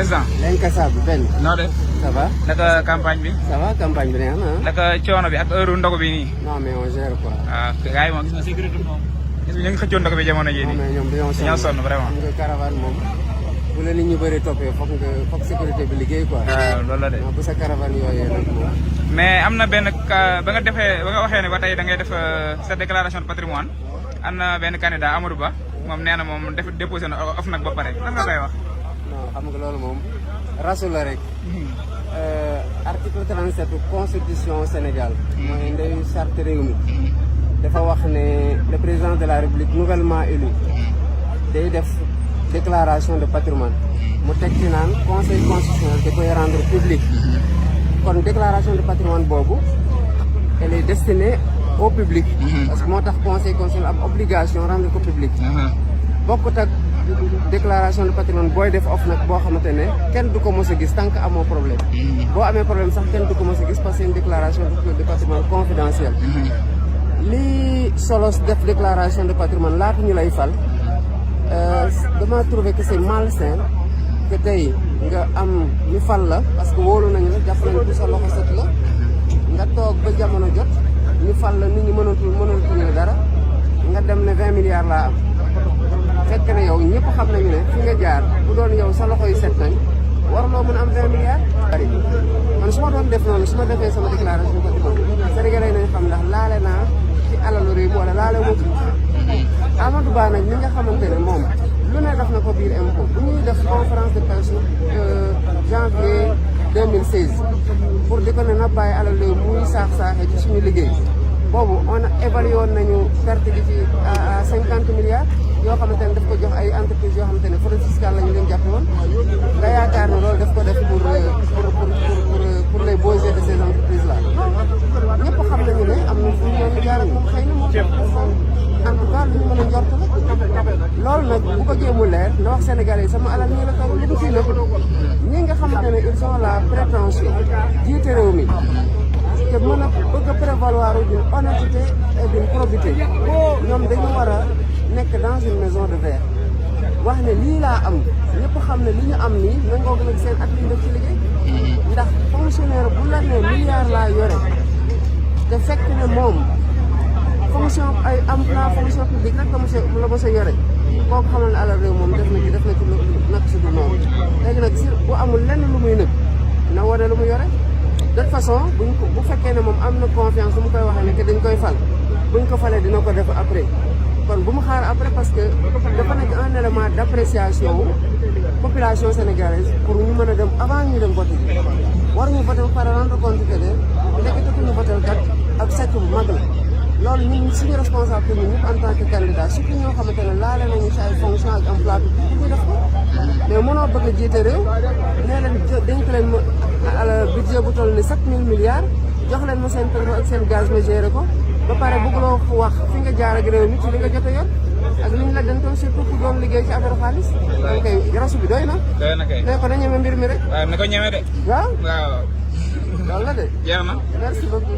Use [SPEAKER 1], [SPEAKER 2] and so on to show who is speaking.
[SPEAKER 1] président.
[SPEAKER 2] l'incassable Ben.
[SPEAKER 1] noo def.
[SPEAKER 2] ça va.
[SPEAKER 1] naka campagne bi.
[SPEAKER 2] ça va campagne bi neex na.
[SPEAKER 1] naka coono bi ak heure ndogu bi nii.
[SPEAKER 2] non mais on gère quoi.
[SPEAKER 1] waaw gars yi moom gis nga sécurité moom. gis nga ñu ngi xëccoon ndogu bi jamono jii nii.
[SPEAKER 2] non mais ñoom
[SPEAKER 1] dañoo sonn vraiment.
[SPEAKER 2] xam nga caravane moom bu la nit ñu bëri toppee foog sécurité bi liggéey quoi.
[SPEAKER 1] waaw loolu la de.
[SPEAKER 2] bu sa caravane yooyee nag moom.
[SPEAKER 1] mais am na benn ba nga waxee ne ba tey da ngay def sa déclaration de patrimoine am na benn candidat Amadou Ba moom nee na moom déposé na OFNAC ba pare lan nga koy wax.
[SPEAKER 2] non xam nga loolu moom rasu la rek. article 37 constitution Sénégal. mooy ndeyu charte réew mi. dafa wax ne le président de la République nouvellement élu day def déclaration de patrimoine mu teg ci naan conseil constitutionnel da koy rendre public. kon déclaration de patrimoine boobu elle est destinée au public. parce que moo tax conseil constitutionnel am obligation rendre ko public. bokkut ak déclaration de patrimoine booy def OFNAC boo xamante ne kenn du ko mos a gis tant que amoo problème. boo amee problème sax kenn du ko mos a gis parce que c'est une déclaration de patrimoine confidentielle. lii solos def déclaration de patrimoine laata ñu lay fal dama trouvé que c'est malsain que tey nga am ñu fal la parce que wóolu nañu la jàpp nañu ko sa loxo set la nga toog ba jamono jot ñu fal la nit ñi mënatul la dara nga dem ne 20 milliards laa am fekk na yow ñëpp xam nañu ne fi nga jaar bu doon yow sa loxo yi set nañ warloo mën a am 20 milliards. bari man su ma doon def noonu su ma defee sama déclaration de patrimoine Sénégalais nañ xam ndax laale naa ci alalu réew mi wala laale moo ci Amadou Ba nag ñi nga xamante ne moom lu ne def na ko biir impôt bu ñuy def conférence de presse janvier 2016 pour di ko ne na bàyyi alal réew muy saax-saaxee ci suñu liggéey boobu on a évalué woon nañu perte gi ci à 50 milliards yoo xamante ne daf ko jox ay entreprises yoo xamante ne fraude fiscale la ñu leen jàppe woon nga yaakaar ne loolu daf ko def pour les beaux yeux de ces entreprises là ñëpp xam nañu ne am na fu ñu doon jaar xëy na moom en tout cas lu ñu mën a njort la loolu nag bu ko jéemu leer na wax Sénégalais yi sama alal ñii la toll lu mu fii nëpp ñi nga xamante ne ils ont la prétention jiite réew mi te mën a bëgg a prévaloir d'une honnêteté et d'une probité ñoom dañu war a nekk dans une maison de verre wax ne lii laa am ñëpp xam ne li ñu am nii nangoo nag seen at yi def ci liggéey ndax fonctionnaire bu la ne milliard laa yore te fekk ne moom fonction ay emploi fonction publique rek la mos a yore kooku xamal ne alal réew moom def na ci nag si du noonu léegi nag si bu amul lenn lu muy nëb na wane lu mu yore de toute façon bu fekkee ne moom am na confiance lu mu koy waxee ne que dañ koy fal buñ ko falee dina ko def après kon bu mu xaar après parce que dafa nekk un élément d'appréciation population sénégalaise pour ñu mën a dem avant ñu dem voter ji war ñu voter ba pare rendre compte que ne nekkatuñu voter kat ak sàcc bu mag la loolu ñun suñu responsable ñun ñëpp en tant que candidat surtout ñoo xamante ne laale nañu ci ay fonction ak emploi bi ñu def ko mais mënoo bëgg a jiite réew nee leen dénk leen ma budget bu toll ni 7000 milliards jox leen ma seen pétrole ak seen gaz ma géré ko ba pare bëggloo wax fi nga jaar ak réew mi ci li nga jot a yor ak li ñu la dentoon surtout ku doon liggéey ci affaire xaalis. donc kay rasu bi doy na.
[SPEAKER 1] doy na kay
[SPEAKER 2] ne ko na ñeme mbir mi rek.
[SPEAKER 1] waaw na ko ñeme de.
[SPEAKER 2] waaw
[SPEAKER 1] waaw.
[SPEAKER 2] loolu la de.
[SPEAKER 1] jeex na.
[SPEAKER 2] merci beaucoup.